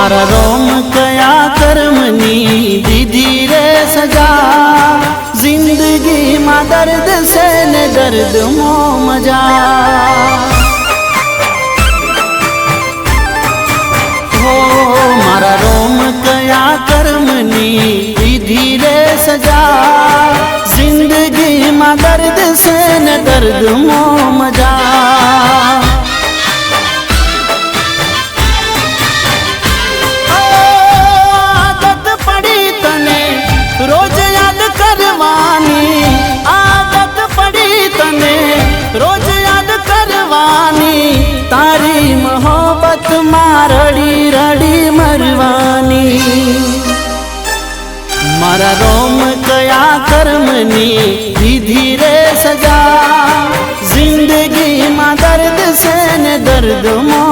मारा रोम कया कर्मनी दीदी रे सजा जिंदगी मा दर्द से ने दर्द मो मजा हो मारा रोम कया कर्मनी दीदी रे सजा जिंदगी मा दर्द से ने दर्द मो मजा रोज याद करवानी आदत पड़ी तने रोज याद करवानी तारी मोहब्बत मां रड़ी रड़ी मरवानी मारा रोम कया कर्मनी दीदी रे सजा जिंदगी मां दर्द से ने दर्द मो